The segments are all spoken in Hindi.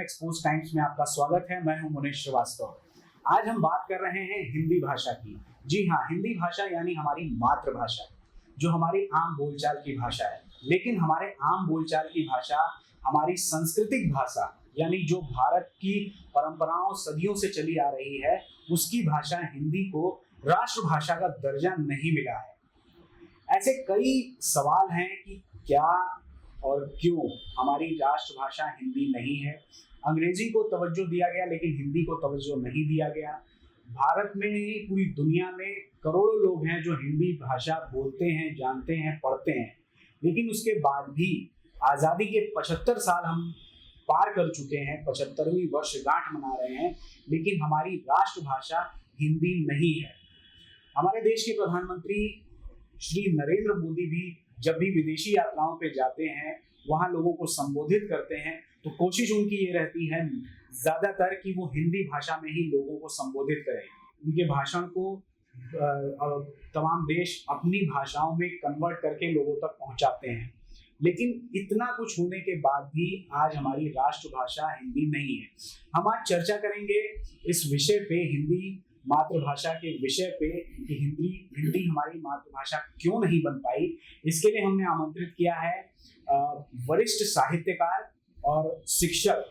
एक्सपोज टाइम्स में आपका स्वागत है। मैं हूं मुनीश श्रीवास्तव। आज हम बात कर रहे हैं हिंदी भाषा की। जी हाँ, हिंदी भाषा यानी हमारी मातृभाषा, जो हमारी आम बोलचाल की भाषा है। लेकिन हमारे आम बोलचाल की भाषा, हमारी सांस्कृतिक भाषा यानी जो भारत की परंपराओं सदियों से चली आ रही है, उसकी भाषा हिंदी को राष्ट्रभाषा का दर्जा नहीं मिला है। ऐसे कई सवाल हैं कि क्या और क्यों हमारी राष्ट्रभाषा हिंदी नहीं है। अंग्रेजी को तवज्जो दिया गया लेकिन हिंदी को तवज्जो नहीं दिया गया। भारत में नहीं, पूरी दुनिया में करोड़ों लोग हैं जो हिंदी भाषा बोलते हैं, जानते हैं, पढ़ते हैं। लेकिन उसके बाद भी आज़ादी के 75 साल हम पार कर चुके हैं, 75वीं वर्षगांठ मना रहे हैं, लेकिन हमारी राष्ट्रभाषा हिंदी नहीं है। हमारे देश के प्रधानमंत्री श्री नरेंद्र मोदी भी जब भी विदेशी यात्राओं पे जाते हैं, वहां लोगों को संबोधित करते हैं, तो कोशिश उनकी ये रहती है ज्यादातर कि वो हिंदी भाषा में ही लोगों को संबोधित करें। उनके भाषण को तमाम देश अपनी भाषाओं में कन्वर्ट करके लोगों तक पहुंचाते हैं। लेकिन इतना कुछ होने के बाद भी आज हमारी राष्ट्रभाषा हिंदी नहीं है। हम आज चर्चा करेंगे इस विषय पे, हिंदी मातृभाषा के विषय पे, कि हिंदी हमारी मातृभाषा क्यों नहीं बन पाई। इसके लिए हमने आमंत्रित किया है वरिष्ठ साहित्यकार और शिक्षक,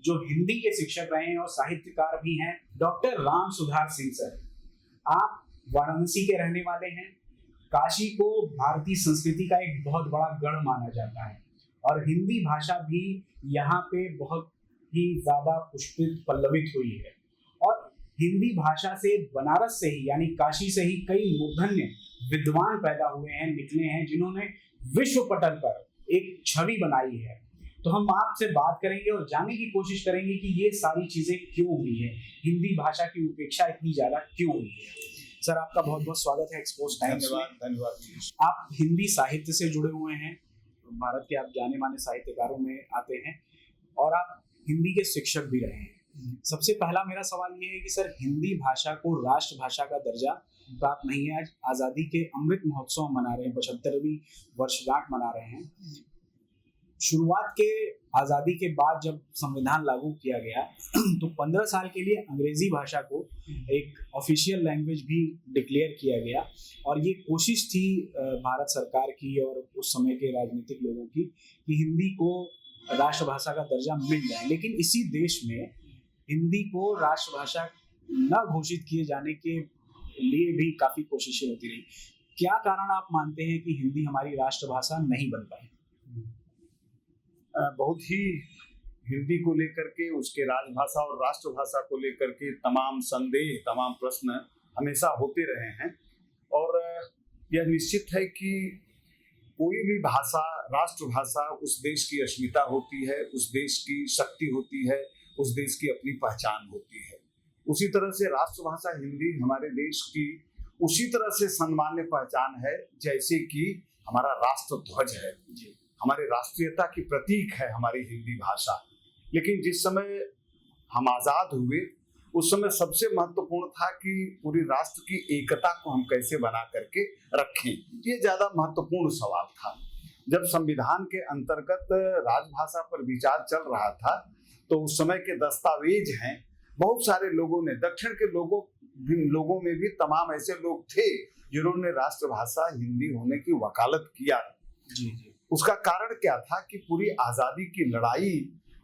जो हिंदी के शिक्षक रहे हैं और साहित्यकार भी हैं, डॉक्टर राम सुधार सिंह सर। आप वाराणसी के रहने वाले हैं। काशी को भारतीय संस्कृति का एक बहुत बड़ा गढ़ माना जाता है और हिंदी भाषा भी यहाँ पे बहुत ही ज्यादा पुष्पित पल्लवित हुई है। और हिंदी भाषा से बनारस से ही यानी काशी से ही कई मूर्धन्य विद्वान पैदा हुए हैं, निकले हैं, जिन्होंने विश्व पटल पर एक छवि बनाई है। तो हम आपसे बात करेंगे और जानने की कोशिश करेंगे कि ये सारी चीजें क्यों हुई है, हिंदी भाषा की उपेक्षा इतनी ज्यादा क्यों हुई है। सर, आपका बहुत बहुत स्वागत है एक्सपोज टाइम्स में। धन्यवाद। आप हिंदी साहित्य से जुड़े हुए हैं, भारत के आप जाने माने साहित्यकारों में आते हैं और आप हिंदी के शिक्षक भी रहे हैं। सबसे पहला मेरा सवाल ये है कि सर, हिंदी भाषा को राष्ट्रभाषा का दर्जा प्राप्त नहीं है। आज आज़ादी के अमृत महोत्सव मना रहे हैं, 75वीं वर्षगांठ मना रहे हैं। शुरुआत के आज़ादी के बाद जब संविधान लागू किया गया तो 15 साल के लिए अंग्रेजी भाषा को एक ऑफिशियल लैंग्वेज भी डिक्लेयर किया गया और ये कोशिश थी भारत सरकार की और उस समय के राजनीतिक लोगों की कि हिंदी को राष्ट्रभाषा का दर्जा मिल जाए। लेकिन इसी देश में हिंदी को राष्ट्रभाषा न घोषित किए जाने के लिए भी काफी कोशिशें होती रही। क्या कारण आप मानते हैं कि हिंदी हमारी राष्ट्रभाषा नहीं बन पाई? बहुत ही हिंदी को लेकर के, उसके राजभाषा और राष्ट्रभाषा को लेकर के तमाम संदेह, तमाम प्रश्न हमेशा होते रहे हैं। और यह निश्चित है कि कोई भी भाषा, राष्ट्रभाषा उस देश की अस्मिता होती है, उस देश की शक्ति होती है, उस देश की अपनी पहचान होती है। उसी तरह से राष्ट्रभाषा हिंदी हमारे देश की उसी तरह से सम्मान्य पहचान है जैसे कि हमारा राष्ट्र ध्वज है, हमारे राष्ट्रीयता की प्रतीक है हमारी हिंदी भाषा। लेकिन जिस समय हम आजाद हुए, उस समय सबसे महत्वपूर्ण था कि पूरी राष्ट्र की एकता को हम कैसे बना करके रखें, ये ज्यादा महत्वपूर्ण सवाल था। जब संविधान के अंतर्गत राजभाषा पर विचार चल रहा था तो उस समय के दस्तावेज हैं, बहुत सारे लोगों ने, दक्षिण के लोगों में भी तमाम ऐसे लोग थे जिन्होंने राष्ट्रभाषा हिंदी होने की वकालत किया। उसका कारण क्या था कि पूरी आजादी की लड़ाई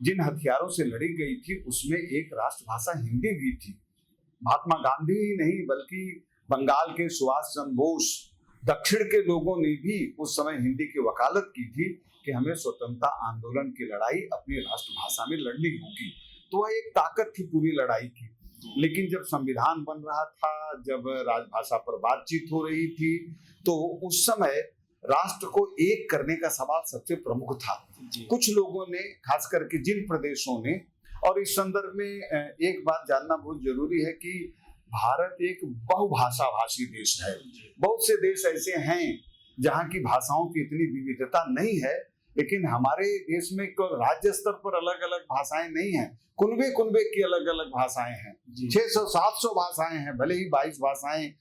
जिन हथियारों से लड़ी गई थी उसमें एक राष्ट्रभाषा हिंदी भी थी। महात्मा गांधी ही नहीं बल्कि बंगाल के सुभाष चंद्र बोस, दक्षिण के लोगों ने भी उस समय हिंदी की वकालत की थी कि हमें स्वतंत्रता आंदोलन की लड़ाई अपनी राष्ट्रभाषा में लड़नी होगी। तो वह एक ताकत थी पूरी लड़ाई की। लेकिन जब संविधान बन रहा था, जब राजभाषा पर बातचीत हो रही थी, तो उस समय राष्ट्र को एक करने का सवाल सबसे प्रमुख था। कुछ लोगों ने, खास करके जिन प्रदेशों ने, और इस संदर्भ में एक बात जानना बहुत जरूरी है कि भारत एक बहुभाषा भाषी देश है। बहुत से देश ऐसे हैं जहाँ की भाषाओं की इतनी विविधता नहीं है, लेकिन हमारे देश में केवल राज्य स्तर पर अलग अलग भाषाएं नहीं हैं, कुनबे की अलग अलग भाषाएं हैं, 600-700 भाषाएं हैं। भले ही 22 भाषाएं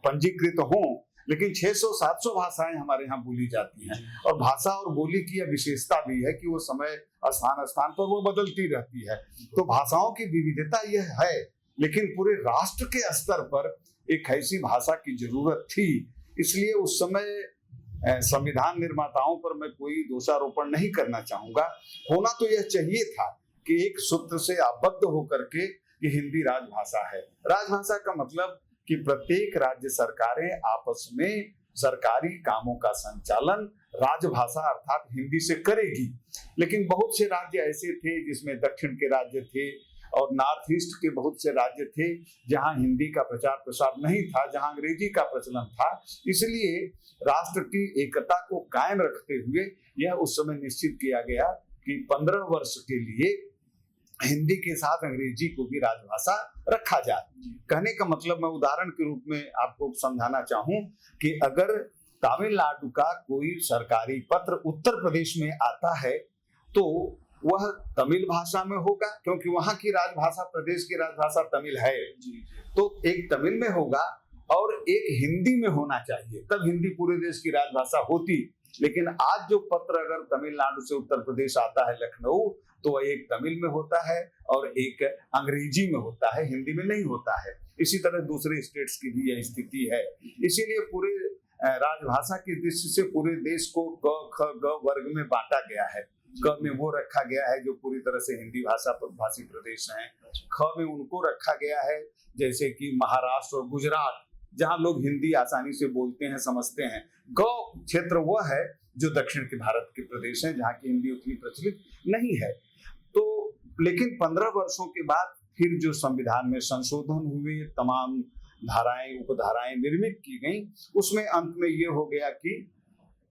पंजीकृत हों, लेकिन 600-700 भाषाएं हमारे यहाँ बोली जाती हैं। और भाषा और बोली की यह विशेषता भी है कि वो समय स्थान स्थान पर वो बदलती रहती है। तो भाषाओं की विविधता यह है, लेकिन पूरे राष्ट्र के स्तर पर एक ऐसी भाषा की जरूरत थी। इसलिए उस समय संविधान निर्माताओं पर मैं कोई दोषारोपण नहीं करना चाहूंगा। होना तो यह चाहिए था कि एक सूत्र से आबद्ध होकर के ये हिंदी राजभाषा है। राजभाषा का मतलब कि प्रत्येक राज्य सरकारें आपस में सरकारी कामों का संचालन राजभाषा अर्थात हिंदी से करेगी। लेकिन बहुत से राज्य ऐसे थे जिसमें दक्षिण के राज्य थे और नॉर्थ ईस्ट के बहुत से राज्य थे जहां हिंदी का प्रचार प्रसार नहीं था, जहां अंग्रेजी का प्रचलन था। इसलिए राष्ट्र की एकता को कायम रखते हुए यह उस समय निश्चित किया गया कि 15 वर्ष के लिए हिंदी के साथ अंग्रेजी को भी राजभाषा रखा जाए। कहने का मतलब मैं उदाहरण के रूप में आपको समझाना चाहूं कि अगर तमिलनाडु का कोई सरकारी पत्र उत्तर प्रदेश में आता है तो वह तमिल भाषा में होगा, क्योंकि वहां की राजभाषा, प्रदेश की राजभाषा तमिल है। तो एक तमिल में होगा और एक हिंदी में होना चाहिए, तब हिंदी पूरे देश की राजभाषा होती। लेकिन आज जो पत्र अगर तमिलनाडु से उत्तर प्रदेश आता है लखनऊ, तो वह एक तमिल में होता है और एक अंग्रेजी में होता है, हिंदी में नहीं होता है। इसी तरह दूसरे स्टेट्स की भी यह स्थिति है। इसीलिए पूरे राजभाषा की दृष्टि से पूरे देश को क ख ग वर्ग में बांटा गया है। क में वो रखा गया है जो पूरी तरह से हिंदी भाषा भाषी प्रदेश हैं। ख में उनको रखा गया है जैसे कि महाराष्ट्र और गुजरात, जहां लोग हिंदी आसानी से बोलते हैं, समझते हैं। ग क्षेत्र वह है जो दक्षिण के भारत के प्रदेश हैं जहां की हिंदी उतनी प्रचलित नहीं है। तो लेकिन 15 वर्षों के बाद फिर जो संविधान में संशोधन हुए, तमाम धाराएं उपधाराएं निर्मित की गई, उसमें अंत में ये हो गया कि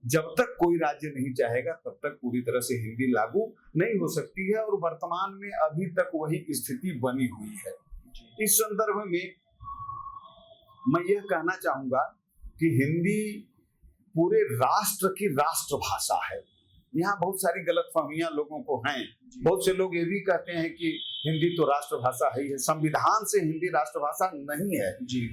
जब तक कोई राज्य नहीं चाहेगा तब तक पूरी तरह से हिंदी लागू नहीं हो सकती है। और वर्तमान में अभी तक वही स्थिति बनी हुई है। इस संदर्भ में मैं यह कहना चाहूंगा कि हिंदी पूरे राष्ट्र की राष्ट्रभाषा है। यहाँ बहुत सारी गलतफहमियां लोगों को हैं। बहुत से लोग ये भी कहते हैं कि हिंदी तो राष्ट्रभाषा है ही है। संविधान से हिंदी राष्ट्रभाषा नहीं है,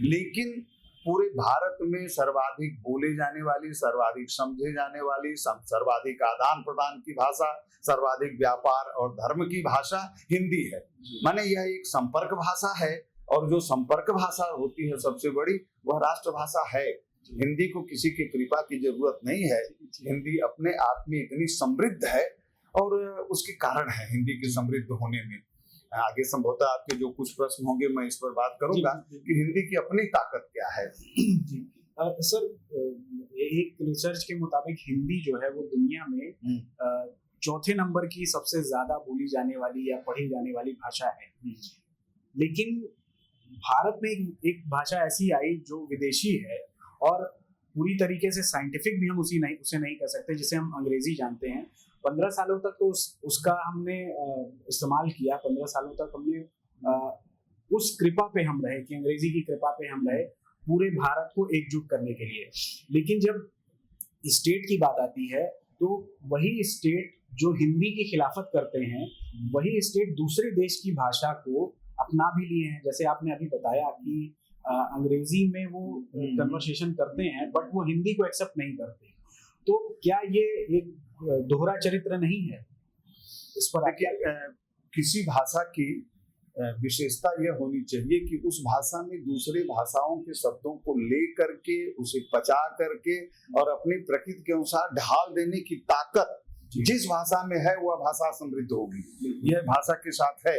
लेकिन पूरे भारत में सर्वाधिक बोले जाने वाली, सर्वाधिक समझे जाने वाली, सर्वाधिक आदान प्रदान की भाषा, सर्वाधिक व्यापार और धर्म की भाषा हिंदी है। माने यह एक संपर्क भाषा है, और जो संपर्क भाषा होती है सबसे बड़ी, वह राष्ट्रभाषा है। हिंदी को किसी की कृपा की जरूरत नहीं है। हिंदी अपने आप में इतनी समृद्ध है और उसके कारण है हिंदी के समृद्ध होने में। आगे संभवतः आपके जो कुछ प्रश्न होंगे मैं इस पर बात करूंगा कि हिंदी की अपनी ताकत क्या है। जी सर, एक रिसर्च के मुताबिक हिंदी जो है वो दुनिया में चौथे नंबर की सबसे ज्यादा बोली जाने वाली या पढ़ी जाने वाली भाषा है। लेकिन भारत में एक भाषा ऐसी आई जो विदेशी है और पूरी तरीके से साइंटिफिक भी हम उसे नहीं कह सकते, जिसे हम अंग्रेजी जानते हैं। 15 सालों तक तो उसका हमने इस्तेमाल किया। 15 सालों तक हमने उस कृपा पे हम रहे कि अंग्रेजी की कृपा पे हम रहे पूरे भारत को एकजुट करने के लिए। लेकिन जब स्टेट की बात आती है तो वही स्टेट जो हिंदी की खिलाफत करते हैं, वही स्टेट दूसरे देश की भाषा को अपना भी लिए हैं। जैसे आपने अभी बताया कि अंग्रेजी में वो कन्वर्सेशन करते हैं बट वो हिंदी को एक्सेप्ट नहीं करते। तो क्या ये एक दोहरा चरित्र नहीं है? इस पर किसी भाषा की विशेषता यह होनी चाहिए कि उस भाषा में दूसरे भाषाओं के शब्दों को ले करके, उसे पचा करके और अपनी प्रकृति के अनुसार ढाल देने की ताकत जिस भाषा में है वह भाषा समृद्ध होगी। यह भाषा के साथ है।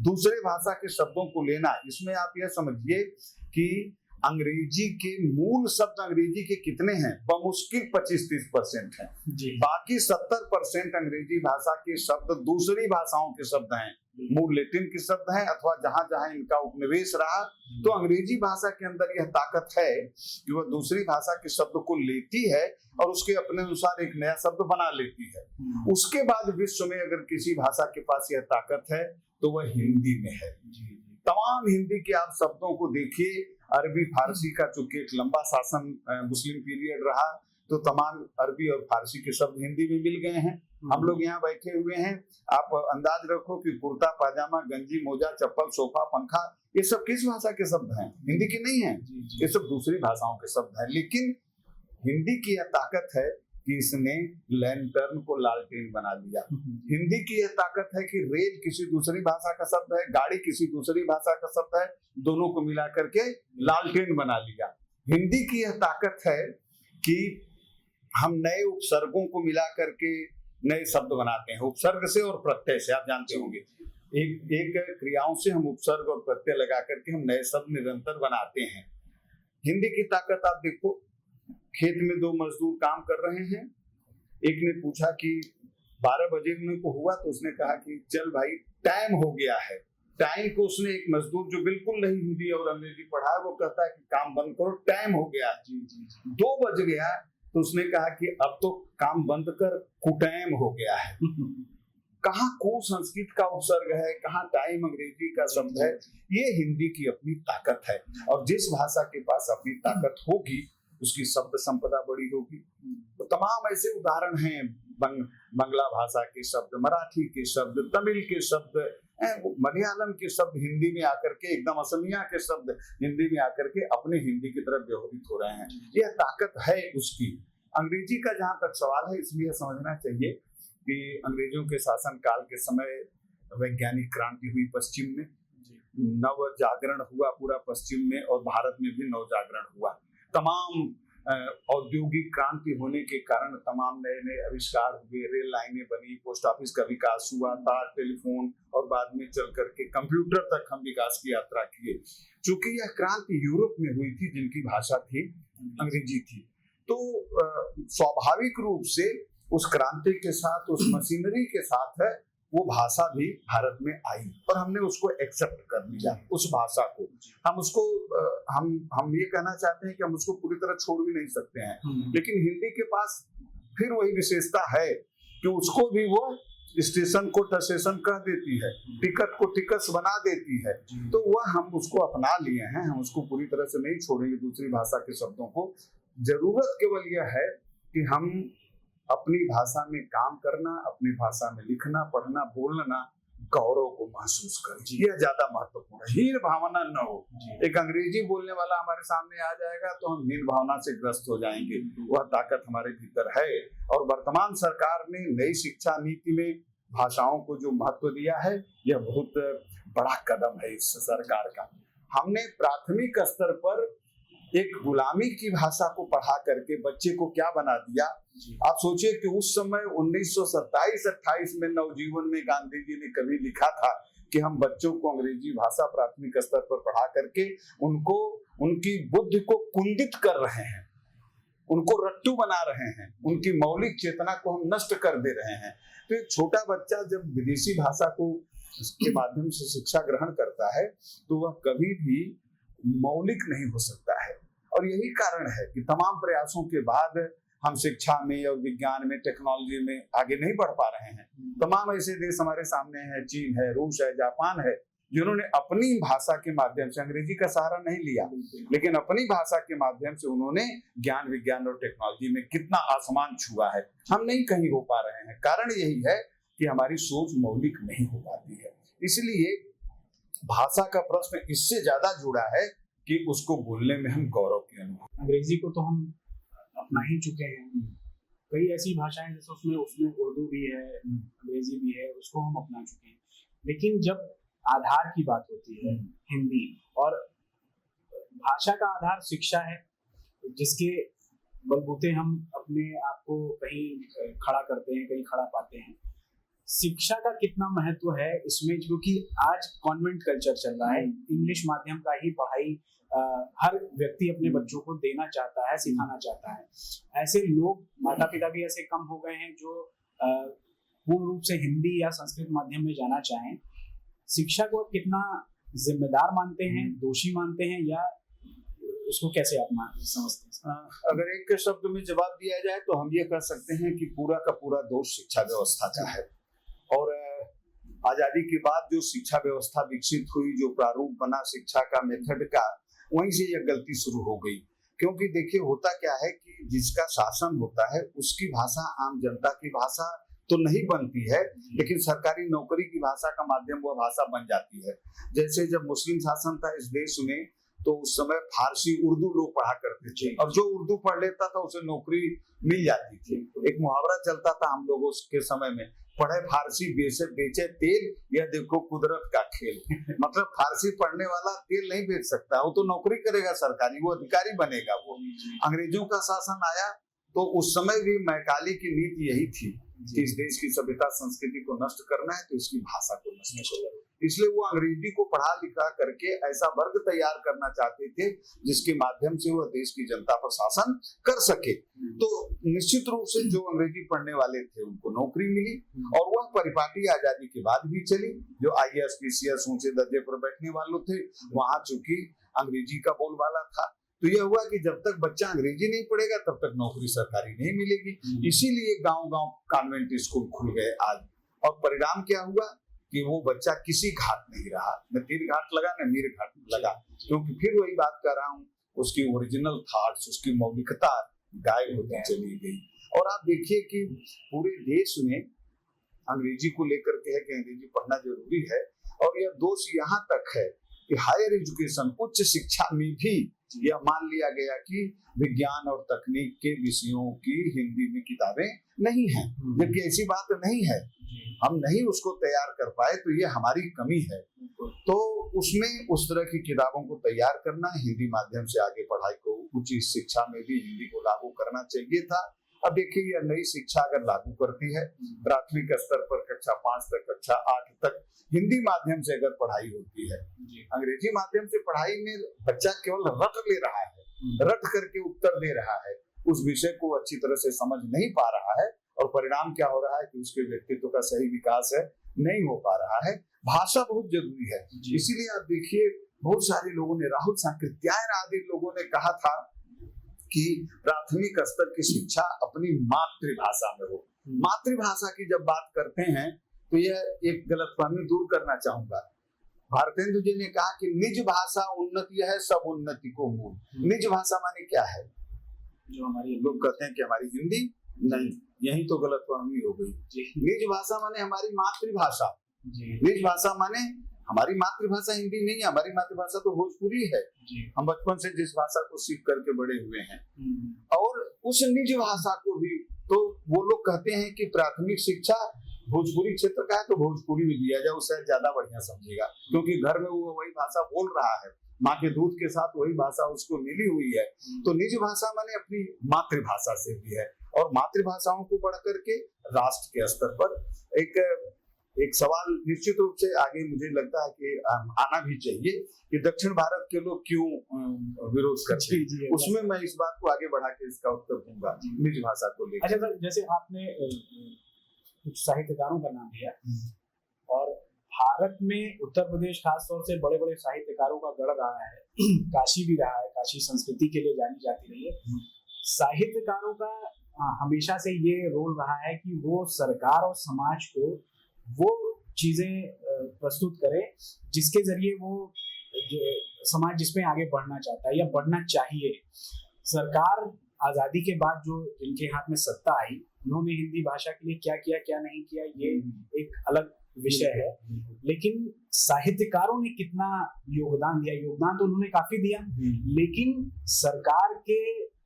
दूसरे भाषा के शब्दों को लेना, इसमें आप यह समझिए कि अंग्रेजी के मूल शब्द अंग्रेजी के कितने हैं? बमुश्किल 25-30% हैं। बाकी 70% अंग्रेजी भाषा के शब्द दूसरी भाषाओं के शब्द हैं, मूल लैटिन के शब्द हैं अथवा जहां जहां इनका उपनिवेश रहा। तो अंग्रेजी भाषा के अंदर यह ताकत है कि वह दूसरी भाषा के शब्द को लेती है और उसके अपने अनुसार एक नया शब्द बना लेती है। उसके बाद विश्व में अगर किसी भाषा के पास यह ताकत है तो वह हिंदी में है। तमाम हिंदी के आप शब्दों को देखिए। अरबी फारसी का चूंकि एक लंबा शासन मुस्लिम पीरियड रहा, तो तमाम अरबी और फारसी के शब्द हिंदी में मिल गए हैं। हम लोग यहाँ बैठे हुए हैं, आप अंदाज रखो कि कुर्ता पाजामा, गंजी, मोजा, चप्पल, सोफा, पंखा, ये सब किस भाषा के शब्द हैं? हिंदी की नहीं है, ये सब दूसरी भाषाओं के शब्द हैं। लेकिन हिंदी की यह ताकत है कि इसने लैंटर्न को लालटेन बना दिया। हिंदी की यह ताकत है कि रेल किसी दूसरी भाषा का शब्द है, गाड़ी किसी दूसरी भाषा का शब्द है, दोनों को मिला करके लालटेन बना लिया। हिंदी की यह ताकत है कि हम नए उपसर्गों को मिला करके नए शब्द बनाते हैं, उपसर्ग से और प्रत्यय से। आप जानते होंगे एक क्रियाओं से हम उपसर्ग और प्रत्यय लगा करके हम नए शब्द निरंतर बनाते हैं। हिंदी की ताकत आप देखो, खेत में दो मजदूर काम कर रहे हैं, एक ने पूछा कि 12 बजे को हुआ, तो उसने कहा कि चल भाई टाइम हो गया है। टाइम को उसने, एक मजदूर जो बिल्कुल नहीं हिंदी और अंग्रेजी पढ़ा है, वो कहता है कि काम बंद करो, टाइम हो गया। 2 बज गया तो उसने कहा कि अब तो काम बंद कर, कुटाइम हो गया है। कहाँ को संस्कृत का उपसर्ग है, कहाँ टाइम अंग्रेजी का शब्द है। ये हिंदी की अपनी ताकत है, और जिस भाषा के पास अपनी ताकत होगी उसकी शब्द संपदा बड़ी होगी। तो तमाम ऐसे उदाहरण हैं, बंगला भाषा के शब्द, मराठी के शब्द, तमिल के शब्द, मलयालम के शब्द हिंदी में आकर के, एकदम असमिया के शब्द हिंदी में आकर के अपने हिंदी की तरफ व्यवहित हो रहे हैं। यह ताकत है उसकी। अंग्रेजी का जहां तक सवाल है, इसलिए समझना चाहिए कि अंग्रेजों के शासन काल के समय वैज्ञानिक क्रांति हुई पश्चिम में, नव जागरण हुआ पूरा पश्चिम में, और भारत में भी नव जागरण हुआ। तमाम औद्योगिक क्रांति होने के कारण तमाम नए नए आविष्कार हुए, रेल लाइनें बनी, पोस्ट ऑफिस का विकास हुआ, तार, टेलीफोन, और बाद में चल करके कंप्यूटर तक हम विकास की यात्रा किए। चूंकि यह क्रांति यूरोप में हुई थी, जिनकी भाषा थी अंग्रेजी थी, तो स्वाभाविक रूप से उस क्रांति के साथ, उस मशीनरी के साथ वो भाषा भी भारत में आई, और हमने उसको एक्सेप्ट कर लिया, उस भाषा को। हम उसको हम ये कहना चाहते हैं कि हम उसको पूरी तरह छोड़ भी नहीं सकते हैं, लेकिन हिंदी के पास फिर वही विशेषता है कि उसको भी वो स्टेशन को टसेशन कह देती है, टिकट को टिकस बना देती है। तो वह हम उसको अपना लिए हैं, हम उसको पूरी तरह से नहीं छोड़ेंगे दूसरी भाषा के शब्दों को। जरूरत केवल यह है कि हम अपनी भाषा में काम करना, अपनी भाषा में लिखना, पढ़ना, बोलना, गौरव को महसूस करें। यह ज्यादा महत्वपूर्ण है। हीन भावना न हो। एक अंग्रेजी बोलने वाला हमारे सामने आ जाएगा तो हम हीन भावना से ग्रस्त हो जाएंगे। वह ताकत हमारे भीतर है, और वर्तमान सरकार ने नई शिक्षा नीति में भाषाओं को जो महत्व दिया है, यह बहुत बड़ा कदम है इस सरकार का। हमने प्राथमिक स्तर पर एक गुलामी की भाषा को पढ़ा करके बच्चे को क्या बना दिया। आप सोचिए कि उस समय 1927-28 में नवजीवन में गांधी जी ने कभी लिखा था कि हम बच्चों को अंग्रेजी भाषा प्राथमिक स्तर पर पढ़ा करके उनको, उनकी बुद्धि को कुंदित कर रहे हैं, उनको रट्टू बना रहे हैं, उनकी मौलिक चेतना को हम नष्ट कर दे रहे हैं। तो एक छोटा बच्चा जब विदेशी भाषा को के माध्यम से शिक्षा ग्रहण करता है तो वह कभी भी मौलिक नहीं हो सकता है। और यही कारण है कि तमाम प्रयासों के बाद हम शिक्षा में और विज्ञान में, टेक्नोलॉजी में आगे नहीं बढ़ पा रहे हैं। तमाम ऐसे देश हमारे सामने हैं, चीन है, रूस है, जापान है, जिन्होंने अपनी भाषा के माध्यम से, अंग्रेजी का सहारा नहीं लिया, लेकिन अपनी भाषा के माध्यम से उन्होंने ज्ञान, विज्ञान और टेक्नोलॉजी में कितना आसमान छुआ है। हम नहीं कहीं हो पा रहे हैं। कारण यही है कि हमारी सोच मौलिक नहीं हो पाती है। इसलिए भाषा का प्रश्न इससे ज्यादा जुड़ा है कि उसको बोलने में हम गौरव की अनुभव। अंग्रेजी को तो हम अपना ही चुके हैं। कई ऐसी भाषाएं जैसे उसमें उर्दू भी है, अंग्रेजी भी है, उसको हम अपना चुके हैं। लेकिन जब आधार की बात होती है, हिंदी, और भाषा का आधार शिक्षा है, जिसके बलबूते हम अपने आप को कहीं खड़ा करते हैं, कहीं खड़ा पाते हैं। शिक्षा का कितना महत्व है इसमें, क्योंकि आज कॉन्वेंट कल्चर चल रहा है, इंग्लिश माध्यम का ही पढ़ाई हर व्यक्ति अपने बच्चों को देना चाहता है, सिखाना चाहता है। ऐसे लोग, माता पिता भी ऐसे कम हो गए हैं जो पूर्ण रूप से हिंदी या संस्कृत माध्यम में जाना चाहें। शिक्षा को कितना जिम्मेदार मानते हैं, दोषी मानते हैं, या उसको कैसे आप समझते हैं? अगर एक शब्द में जवाब दिया जाए तो हम ये कह सकते हैं कि पूरा का पूरा दोष शिक्षा व्यवस्था का है। और आजादी के बाद जो शिक्षा व्यवस्था विकसित हुई, जो प्रारूप बना शिक्षा का, मेथड का, वहीं से यह गलती शुरू हो गई क्योंकि देखिए होता क्या है कि जिसका शासन होता है उसकी भाषा आम जनता की भाषा तो नहीं बनती है, लेकिन सरकारी नौकरी की भाषा का माध्यम वह भाषा बन जाती है। जैसे जब मुस्लिम शासन था इस देश में तो उस समय फारसी उर्दू लोग पढ़ा करते थे और जो उर्दू पढ़ लेता था उसे नौकरी मिल जाती थी। एक मुहावरा चलता था हम लोगों के समय में, पढ़े फारसी बेचे तेल, यह देखो कुदरत का खेल। मतलब फारसी पढ़ने वाला तेल नहीं बेच सकता, वो तो नौकरी करेगा सरकारी, वो अधिकारी बनेगा। वो अंग्रेजों का शासन आया तो उस समय भी मैकाली की नीति यही थी कि इस देश की सभ्यता संस्कृति को नष्ट करना है तो इसकी भाषा को नष्ट करना। इसलिए वो अंग्रेजी को पढ़ा लिखा करके ऐसा वर्ग तैयार करना चाहते थे जिसके माध्यम से वह देश की जनता पर शासन कर सके। तो निश्चित रूप से जो अंग्रेजी पढ़ने वाले थे उनको नौकरी मिली और वह परिपाटी आजादी के बाद भी चली। जो IAS PCS ऊंचे दर्जे पर बैठने वाले थे वहां चूंकि अंग्रेजी का बोलबाला था तो यह हुआ कि जब तक बच्चा अंग्रेजी नहीं पढ़ेगा तब तक नौकरी सरकारी नहीं मिलेगी। इसीलिए गांव-गांव कॉन्वेंट स्कूल खुल गए आज, और परिणाम क्या हुआ कि वो बच्चा किसी घाट नहीं रहा, न तीर घाट लगा न मीर घाट लगा, क्योंकि फिर वही बात कर रहा हूँ, उसकी ओरिजिनल थॉट्स, उसकी मौलिकता गायब होती चली गई। और आप देखिए कि पूरे देश में अंग्रेजी को लेकर के है कि अंग्रेजी पढ़ना जरूरी है, और यह दोष यहाँ तक है कि हायर एजुकेशन उच्च शिक्षा में भी यह मान लिया गया कि विज्ञान और तकनीक के विषयों की हिंदी में किताबें नहीं हैं, जबकि ऐसी बात नहीं है। हम नहीं उसको तैयार कर पाए तो ये हमारी कमी है। तो उसमें उस तरह की किताबों को तैयार करना, हिंदी माध्यम से आगे पढ़ाई को उच्च शिक्षा में भी हिंदी को लागू करना चाहिए था। अब देखिए यह नई शिक्षा अगर लागू करती है, प्राथमिक स्तर पर कक्षा 5 तक, कक्षा 8 तक हिंदी माध्यम से अगर पढ़ाई होती है, अंग्रेजी माध्यम से पढ़ाई में बच्चा केवल रट ले रहा है, रट करके उत्तर दे रहा है, उस विषय को अच्छी तरह से समझ नहीं पा रहा है, और परिणाम क्या हो रहा है कि उसके व्यक्तित्व का सही विकास है नहीं हो पा रहा है। भाषा बहुत जरूरी है। इसीलिए आप देखिए बहुत सारे लोगों ने, राहुल सांकृत्यायन आदि लोगों ने कहा था कि प्राथमिक स्तर की शिक्षा अपनी मातृभाषा में हो। मातृभाषा की जब बात करते हैं तो यह एक गलतफहमी दूर करना चाहूंगा। भारतेंदु जी ने कहा कि निज भाषा उन्नति है सब उन्नति को मूल। निज भाषा माने क्या है? जो हमारी लोग कहते हैं कि हमारी हिंदी नहीं, यही तो गलतफहमी हो गई। निज भाषा माने हमारी मातृभाषा। निज भाषा माने हमारी मातृभाषा हिंदी नहीं है, हमारी मातृभाषा तो भोजपुरी है। हम बचपन से जिस भाषा को सीख करके बड़े हुए हैं, और उस निज भाषा को भी तो वो लोग कहते हैं कि प्राथमिक शिक्षा भोजपुरी क्षेत्र का है तो भोजपुरी में दिया जाए, उससे ज्यादा बढ़िया समझेगा, क्योंकि घर में वो वही भाषा बोल रहा है, माँ के दूध के साथ वही भाषा उसको मिली हुई है। तो निज भाषा माने अपनी मातृभाषा से भी है, और मातृभाषाओं को बढ़ करके राष्ट्र के स्तर पर एक सवाल निश्चित रूप से आगे मुझे लगता है कि आना भी चाहिए कि दक्षिण भारत के लोग क्यों विरोध करते हैं। उसमें मैं इस बात को आगे बढ़ा के इसका उत्तर दूंगा निज भाषा को लेकर। अच्छा सर, जैसे आपने कुछ साहित्यकारों का नाम लिया, और भारत में उत्तर प्रदेश खासतौर से बड़े बड़े साहित्यकारों का गढ़ रहा है, काशी भी रहा है, काशी संस्कृति के लिए जानी जाती रही है। साहित्यकारों का हमेशा से ये रोल रहा है कि वो सरकार और समाज को वो चीजें प्रस्तुत करे जिसके जरिए वो समाज जिसमें आगे बढ़ना चाहता है या बढ़ना चाहिए। सरकार आजादी के बाद जो जिनके हाथ में सत्ता आई, उन्होंने हिंदी भाषा के लिए क्या किया क्या नहीं किया ये एक अलग विषय है, लेकिन साहित्यकारों ने कितना योगदान दिया, योगदान तो उन्होंने काफी दिया, लेकिन सरकार के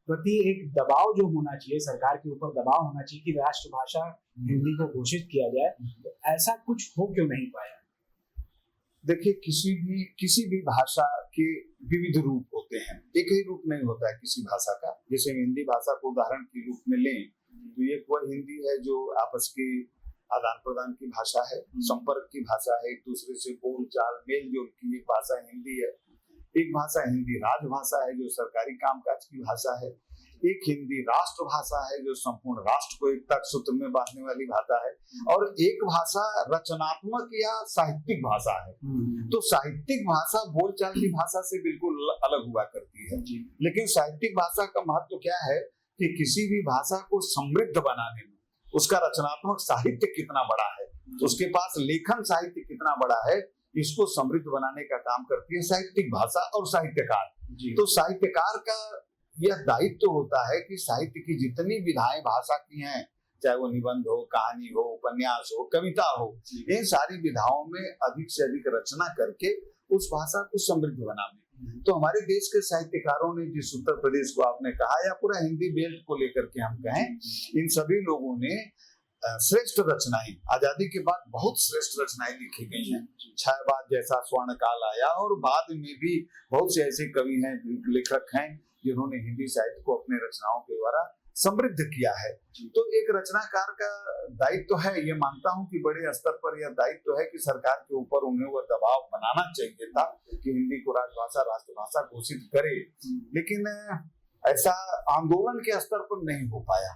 प्रति एक दबाव जो होना चाहिए, सरकार के ऊपर दबाव होना चाहिए कि राष्ट्रभाषा हिंदी को घोषित किया जाए, तो ऐसा कुछ हो क्यों नहीं पाया? देखिए किसी भी भाषा के विविध रूप होते हैं, एक ही रूप नहीं होता है किसी भाषा का। जैसे हिंदी भाषा को उदाहरण के रूप में लें तो एक वह हिंदी है जो आपस की आदान प्रदान की भाषा है, संपर्क की भाषा है, एक दूसरे से बोल चाल मेल जोल की एक भाषा हिंदी है। एक भाषा हिंदी राजभाषा है जो सरकारी कामकाज की भाषा है। एक हिंदी राष्ट्रभाषा है जो संपूर्ण राष्ट्र को एकता सूत्र में बांधने वाली भाषा है, और एक भाषा रचनात्मक या साहित्यिक भाषा है। तो साहित्यिक भाषा बोलचाल की भाषा से बिल्कुल अलग हुआ करती है, लेकिन साहित्यिक भाषा का महत्व क्या है कि किसी भी भाषा को समृद्ध बनाने में उसका रचनात्मक साहित्य कितना बड़ा है, उसके पास लेखन साहित्य कितना बड़ा है, इसको समृद्ध बनाने का काम करती है साहित्यिक भाषा और साहित्यकार। तो साहित्यकार का यह दायित्व तो होता है कि साहित्य की जितनी विधाएं भाषा की हैं, चाहे वो निबंध हो, कहानी हो, उपन्यास हो, कविता हो, इन सारी विधाओं में अधिक से अधिक रचना करके उस भाषा को समृद्ध बनाने। तो हमारे देश के साहित्यकारों ने, जिस उत्तर प्रदेश को आपने कहा या पूरा हिंदी बेल्ट को लेकर के हम कहें, इन सभी लोगों ने श्रेष्ठ रचनाएं, आजादी के बाद बहुत श्रेष्ठ रचनाएं लिखी गई हैं। छायावाद जैसा स्वर्ण काल आया, और बाद में भी बहुत से ऐसे कवि हैं, लेखक हैं, जिन्होंने हिंदी साहित्य को अपने रचनाओं के द्वारा समृद्ध किया है। तो एक रचनाकार का दायित्व तो है, ये मानता हूं कि बड़े स्तर पर यह दायित्व तो है कि सरकार के ऊपर उन्हें वह दबाव बनाना चाहिए था कि हिंदी को राजभाषा, राष्ट्रभाषा घोषित करे, लेकिन ऐसा आंदोलन के स्तर पर नहीं हो पाया।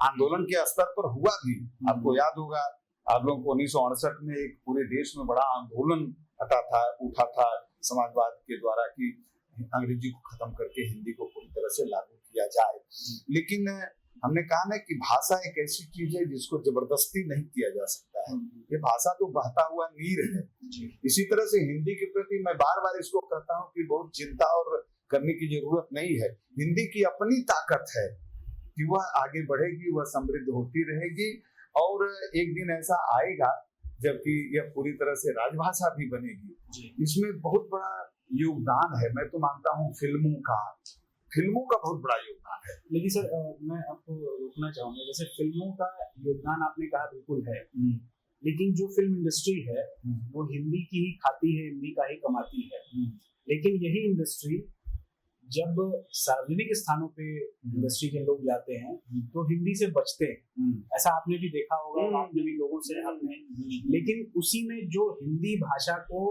आंदोलन के स्तर पर हुआ भी, आपको याद होगा, आप लोगों को 1968 में एक पूरे देश में बड़ा आंदोलन उठा था समाजवाद के द्वारा कि अंग्रेजी को खत्म करके हिंदी को पूरी तरह से लागू किया जाए। लेकिन हमने कहा ना कि भाषा एक ऐसी चीज है जिसको जबरदस्ती नहीं किया जा सकता है। ये भाषा तो बहता हुआ नीर है। इसी तरह से हिंदी के प्रति मैं बार बार इसको कहता हूँ कि बहुत चिंता और करने की जरूरत नहीं है। हिंदी की अपनी ताकत है कि वह आगे बढ़ेगी, वह समृद्ध होती रहेगी, और एक दिन ऐसा आएगा जबकि यह पूरी तरह से राजभाषा भी बनेगी। इसमें बहुत बड़ा योगदान है, मैं तो मानता हूँ फिल्मों का बहुत बड़ा योगदान है। लेकिन सर मैं आपको रोकना चाहूंगा, जैसे फिल्मों का योगदान आपने कहा बिल्कुल है, लेकिन जो फिल्म इंडस्ट्री है वो हिंदी की ही खाती है, हिंदी का ही कमाती है। लेकिन यही इंडस्ट्री जब सार्वजनिक स्थानों पे इंडस्ट्री के लोग जाते हैं तो हिंदी से बचते हैं। ऐसा आपने भी देखा होगा, आपने भी लोगों से आपने, लेकिन उसी में जो हिंदी भाषा को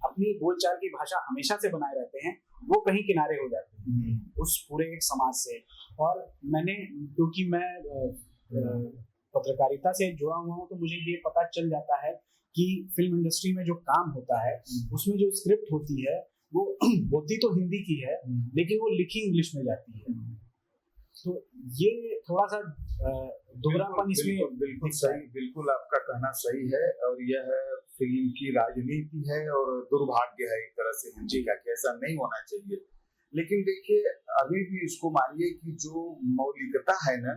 अपनी बोलचाल की भाषा हमेशा से बनाए रहते हैं, वो कहीं किनारे हो जाते हैं उस पूरे एक समाज से। और मैंने, क्योंकि मैं पत्रकारिता से जुड़ा हुआ हूँ, तो मुझे ये पता चल जाता है कि फिल्म इंडस्ट्री में जो काम होता है उसमें जो स्क्रिप्ट होती है वो होती तो हिंदी की है, लेकिन वो लिखी इंग्लिश में जाती है। तो ये थोड़ा सा दोहरापन इसमें बिल्कुल सही, बिल्कुल आपका कहना सही है, और यह फिल्म की राजनीति है और दुर्भाग्य है एक तरह से हिंदी का, कि ऐसा नहीं होना चाहिए। लेकिन देखिए, अभी भी इसको मानिए कि जो मौलिकता है ना,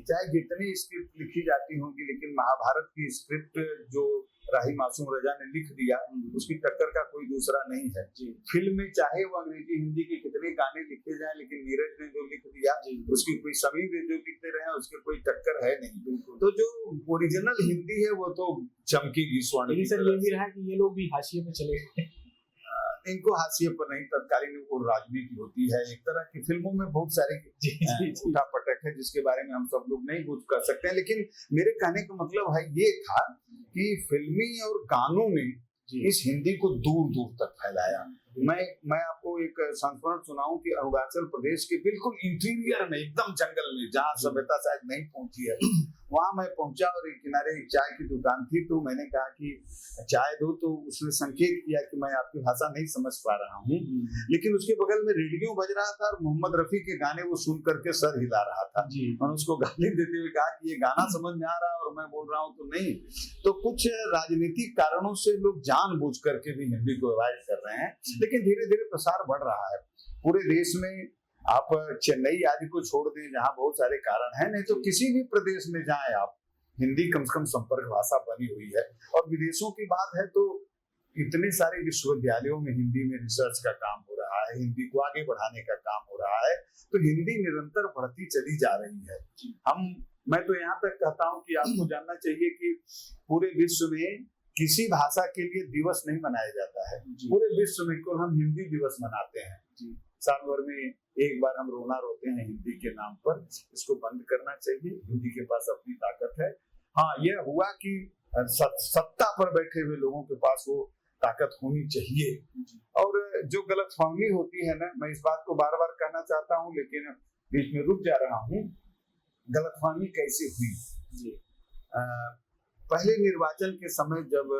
चाहे जितनी स्क्रिप्ट लिखी जाती होंगी, लेकिन महाभारत की स्क्रिप्ट जो राही मासूम रजा ने लिख दिया, उसकी टक्कर का कोई दूसरा नहीं है। फिल्म में चाहे वो अंग्रेजी हिंदी के कितने गाने लिखे जाएं, लेकिन नीरज ने जो लिख दिया उसकी कोई, समीर ने जो लिखते रहे उसके कोई टक्कर है नहीं। तो जो ओरिजिनल हिंदी है वो तो चमकेगी स्वर्ण। लेकिन सर ये भी रहा कि ये लोग भी हाशिए पे चले गए। इनको हाशिए पर नहीं, तत्कालीन वो राजनीति होती है एक तरह की। फिल्मों में बहुत सारी उठा पटक है जिसके बारे में हम सब लोग नहीं कुछ कर सकते हैं, लेकिन मेरे कहने का मतलब है ये था कि फिल्मी और गानों ने इस हिंदी को दूर दूर तक फैलाया। मैं आपको एक संस्मरण सुनाऊं कि अरुणाचल प्रदेश के बिल्कुल इंटीरियर में, एकदम जंगल में, जहाँ सभ्यता शायद नहीं पहुंची है, वहां मैं पहुंचा और एक किनारे एक चाय की दुकान थी। तो मैंने कहा कि चाय दो, तो उसने संकेत किया कि मैं आपकी भाषा नहीं समझ पा रहा हूँ, लेकिन उसके बगल में रेडियो बज रहा था और मोहम्मद रफी के गाने वो सुन करके सर हिला रहा था। मैंने उसको गाली देते हुए कहा कि ये गाना समझ में आ रहा है और मैं बोल रहा हूँ तो नहीं। तो कुछ राजनीतिक कारणों से लोग जानबूझ करके भी हिंदी को अवॉइड कर रहे हैं, लेकिन धीरे धीरे प्रसार बढ़ रहा है पूरे देश में। आप चेन्नई आदि को छोड़ दें जहाँ बहुत सारे कारण हैं, नहीं तो किसी भी प्रदेश में जाएं आप, हिंदी कम से कम संपर्क भाषा बनी हुई है। और विदेशों की बात है तो इतने सारे विश्वविद्यालयों में हिंदी में रिसर्च का काम हो रहा है, हिंदी को आगे बढ़ाने का काम हो रहा है, तो हिंदी निरंतर बढ़ती चली जा रही है। मैं तो यहाँ तक कहता हूँ कि आपको जानना चाहिए कि पूरे विश्व में किसी भाषा के लिए दिवस नहीं मनाया जाता है, पूरे विश्व में केवल हम हिंदी दिवस मनाते हैं। साल भर में एक बार हम रोना रोते हैं हिंदी के नाम पर, इसको बंद करना चाहिए। हिंदी के पास अपनी ताकत है। हाँ, यह हुआ कि सत्ता पर बैठे हुए लोगों के पास वो ताकत होनी चाहिए। और जो गलतफहमी होती है ना, मैं इस बात को बार बार कहना चाहता हूँ लेकिन बीच में रुक जा रहा हूँ। गलतफहमी कैसे हुई? पहले निर्वाचन के समय जब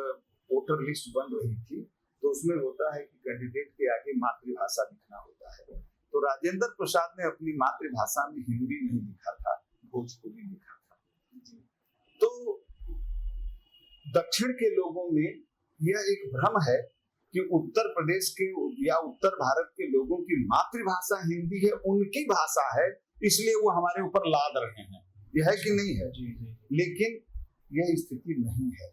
वोटर लिस्ट बन रही थी तो उसमें होता है कि कैंडिडेट के आगे मातृभाषा लिखना होता है। तो राजेंद्र प्रसाद ने अपनी मातृभाषा में हिंदी नहीं लिखा था, भोजपुरी लिखा था। तो दक्षिण के लोगों में यह एक भ्रम है कि उत्तर प्रदेश के या उत्तर भारत के लोगों की मातृभाषा हिंदी है, उनकी भाषा है, इसलिए वो हमारे ऊपर लाद रहे हैं। यह है कि नहीं है? लेकिन यह स्थिति नहीं है।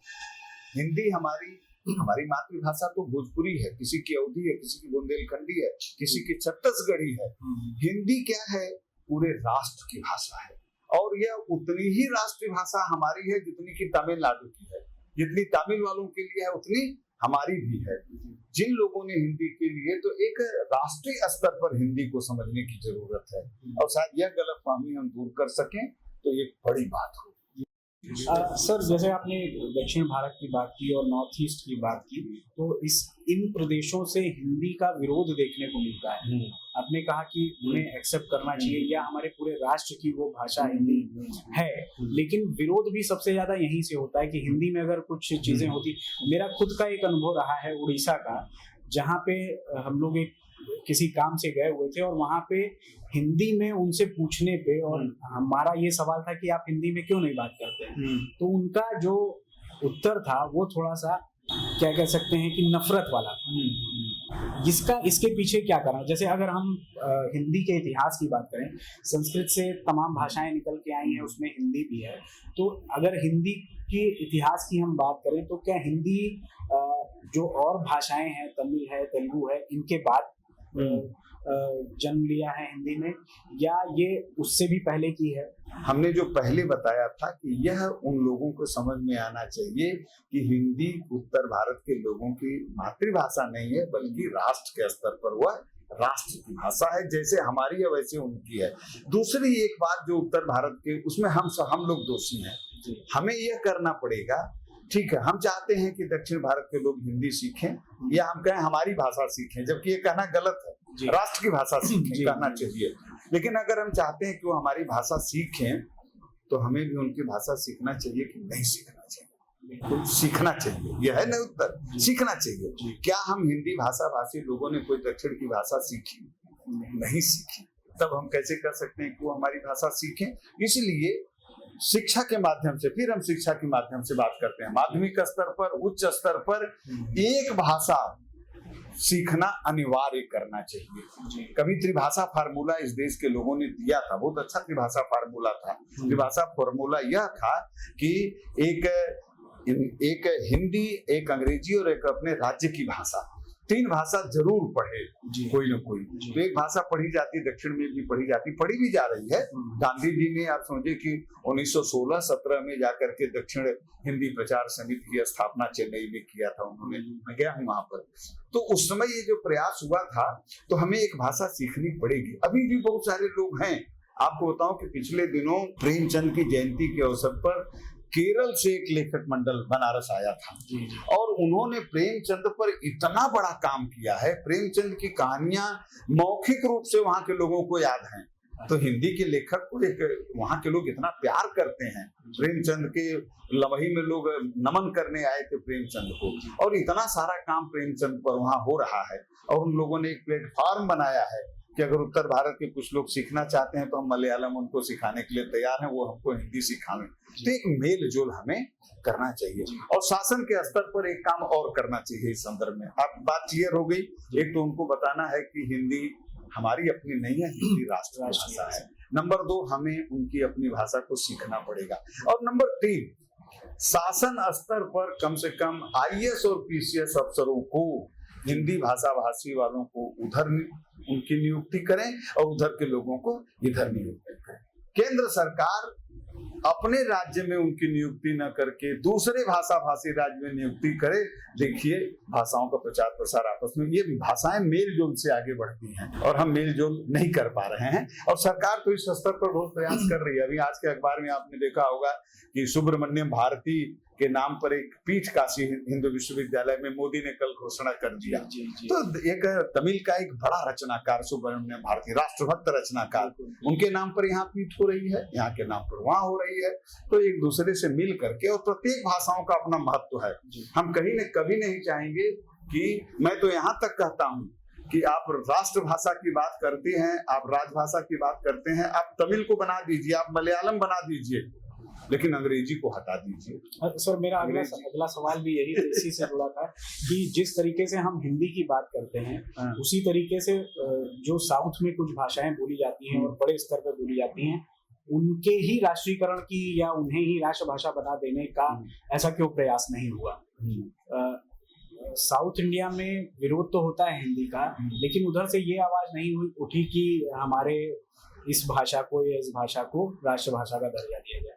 हिंदी हमारी मातृभाषा तो भोजपुरी है, किसी की अवधी है, किसी की बुंदेलखंडी है, किसी की छत्तीसगढ़ी है। हिंदी क्या है? पूरे राष्ट्र की भाषा है, और यह उतनी ही राष्ट्रीय भाषा हमारी है जितनी की तमिलनाडु की है। जितनी तमिल वालों के लिए है उतनी हमारी भी है। जिन लोगों ने हिंदी के लिए, तो एक राष्ट्रीय स्तर पर हिंदी को समझने की जरूरत है, और शायद यह गलतफहमी हम दूर कर सकें तो एक बड़ी बात हो। सर, जैसे आपने दक्षिण भारत की बात की और नॉर्थ ईस्ट की बात की, तो इन प्रदेशों से हिंदी का विरोध देखने को मिलता है। आपने कहा कि उन्हें एक्सेप्ट करना चाहिए या हमारे पूरे राष्ट्र की वो भाषा हिंदी है, लेकिन विरोध भी सबसे ज्यादा यहीं से होता है कि हिंदी में अगर कुछ चीजें होती। मेरा खुद का एक अनुभव रहा है उड़ीसा का, जहाँ पे हम लोग किसी काम से गए हुए थे और वहाँ पे हिंदी में उनसे पूछने पे, और हमारा ये सवाल था कि आप हिंदी में क्यों नहीं बात करते हैं, तो उनका जो उत्तर था वो थोड़ा सा क्या कह सकते हैं कि नफरत वाला। इसके पीछे क्या कारण? जैसे अगर हम हिंदी के इतिहास की बात करें, संस्कृत से तमाम भाषाएं निकल के आई हैं, उसमें हिंदी भी है। तो अगर हिंदी के इतिहास की हम बात करें तो क्या हिंदी जो और भाषाएं हैं, तमिल है, तेलुगु है, इनके बाद जन्म लिया है हिंदी में, या ये उससे भी पहले की है? हमने जो पहले बताया था कि यह उन लोगों को समझ में आना चाहिए कि हिंदी उत्तर भारत के लोगों की मातृभाषा नहीं है, बल्कि राष्ट्र के स्तर पर वह राष्ट्र की भाषा है। जैसे हमारी है वैसे उनकी है। दूसरी एक बात जो उत्तर भारत के, उसमें हम लोग दोषी हैं। हमें यह करना पड़ेगा, ठीक है, हम चाहते हैं कि दक्षिण भारत के लोग हिंदी सीखें, या हम कहें हमारी भाषा सीखें, जबकि ये कहना गलत है। राष्ट्र की भाषा सीखें कहना चाहिए। लेकिन अगर हम चाहते हैं कि वो हमारी भाषा सीखें, तो हमें भी उनकी भाषा सीखना चाहिए कि नहीं सीखना चाहिए? सीखना चाहिए, यह है ना उत्तर। सीखना चाहिए। क्या हम हिंदी भाषा भाषी लोगों ने कोई दक्षिण की भाषा सीखी? नहीं सीखी। तब हम कैसे कर सकते हैं कि वो हमारी भाषा सीखें? इसलिए शिक्षा के माध्यम से, फिर हम शिक्षा के माध्यम से बात करते हैं, माध्यमिक स्तर पर, उच्च स्तर पर एक भाषा सीखना अनिवार्य करना चाहिए। कभी त्रिभाषा फार्मूला इस देश के लोगों ने दिया था, बहुत अच्छा त्रिभाषा फार्मूला था। त्रिभाषा फार्मूला यह था कि एक हिंदी, एक अंग्रेजी और एक अपने राज्य की भाषा, 3 भाषा जरूर पढ़े कोई ना कोई। तो एक भाषा पढ़ी जाती, दक्षिण में भी पढ़ी भी जा रही है। गांधी जी ने, आप समझे कि 1916-17 में जाकर के दक्षिण हिंदी प्रचार समिति की स्थापना चेन्नई में किया था उन्होंने। मैं गया हूँ वहां पर। तो उस समय ये जो प्रयास हुआ था, तो हमें एक भाषा सीखनी पड़ेगी। अभी भी बहुत सारे लोग हैं। आपको बताऊं कि पिछले दिनों प्रेमचंद की जयंती के अवसर पर केरल से एक लेखक मंडल बनारस आया था, और उन्होंने प्रेमचंद पर इतना बड़ा काम किया है। प्रेमचंद की कहानियां मौखिक रूप से वहां के लोगों को याद हैं। तो हिंदी के लेखक को वहां के लोग इतना प्यार करते हैं। प्रेमचंद के लमही में लोग नमन करने आए थे प्रेमचंद को, और इतना सारा काम प्रेमचंद पर वहां हो रहा है। और उन लोगों ने एक प्लेटफॉर्म बनाया है कि अगर उत्तर भारत के कुछ लोग सीखना चाहते हैं तो हम मलयालम उनको सिखाने के लिए तैयार हैं, वो हमको हिंदी सिखाएं। तो एक मेल जोल हमें करना चाहिए, और शासन के स्तर पर एक काम और करना चाहिए इस संदर्भ में। अब बात क्लियर हो गई। एक तो उनको बताना है कि हिंदी हमारी अपनी नहीं है, हिंदी राष्ट्र भाषा है। नंबर 2, हमें उनकी अपनी भाषा को सीखना पड़ेगा। और नंबर 3, शासन स्तर पर कम से कम IAS और PCS अफसरों को, हिंदी भाषा भाषी वालों को उधर उनकी नियुक्ति करें और उधर के लोगों को इधर नियुक्ति करें। केंद्र सरकार अपने राज्य में उनकी नियुक्ति न करके दूसरे भाषा भाषी राज्य में नियुक्ति करे। देखिए, भाषाओं का प्रचार प्रसार आपस में, ये भाषाएं मेल जोल से आगे बढ़ती हैं, और हम मेल जोल नहीं कर पा रहे हैं। और सरकार तो इस स्तर पर बहुत प्रयास कर रही है। अभी आज के अखबार में आपने देखा होगा कि सुब्रमण्यम भारती के नाम पर एक पीठ काशी हिंदू विश्वविद्यालय में मोदी ने कल घोषणा कर दिया। तो एक तमिल का एक बड़ा रचनाकार सुब्रमण्यम भारती, राष्ट्रभक्त रचनाकार, उनके नाम पर यहाँ पीठ हो रही है, यहाँ के नाम पर वहाँ हो रही है। तो एक दूसरे से मिल करके, और प्रत्येक भाषाओं का अपना महत्व है। हम कभी नहीं चाहेंगे कि, मैं तो यहाँ तक कहता हूँ कि आप राष्ट्रभाषा की बात करते हैं, आप राजभाषा की बात करते हैं, आप तमिल को बना दीजिए, आप मलयालम बना दीजिए, लेकिन अंग्रेजी को हटा दीजिए। सर मेरा अगला सवाल भी यही इसी से जुड़ा था कि जिस तरीके से हम हिंदी की बात करते हैं उसी तरीके से जो साउथ में कुछ भाषाएं बोली जाती हैं और बड़े स्तर पर बोली जाती हैं, उनके ही राष्ट्रीयकरण की या उन्हें ही राष्ट्रभाषा बना देने का ऐसा क्यों प्रयास नहीं हुआ? साउथ इंडिया में विरोध तो होता है हिंदी का, लेकिन उधर से ये आवाज नहीं उठी कि हमारे इस भाषा को या इस भाषा को राष्ट्रभाषा का दर्जा दिया जाए।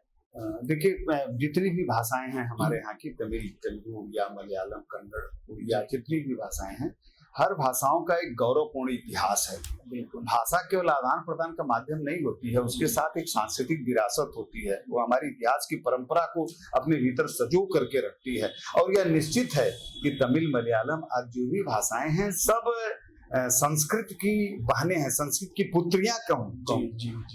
देखिए, जितनी भी भाषाएं हैं हमारे यहाँ की, तमिल, तेलुगु या मलयालम, कन्नड़, उड़िया, जितनी भी भाषाएं हैं, हर भाषाओं का एक गौरवपूर्ण इतिहास है। बिल्कुल, भाषा केवल आदान प्रदान का माध्यम नहीं होती है, उसके साथ एक सांस्कृतिक विरासत होती है। वो हमारे इतिहास की परंपरा को अपने भीतर सजो करके रखती है। और यह निश्चित है कि तमिल, मलयालम आज जो भी भाषाएं हैं सब संस्कृत की बहनें हैं, संस्कृत की पुत्रियां कहूं।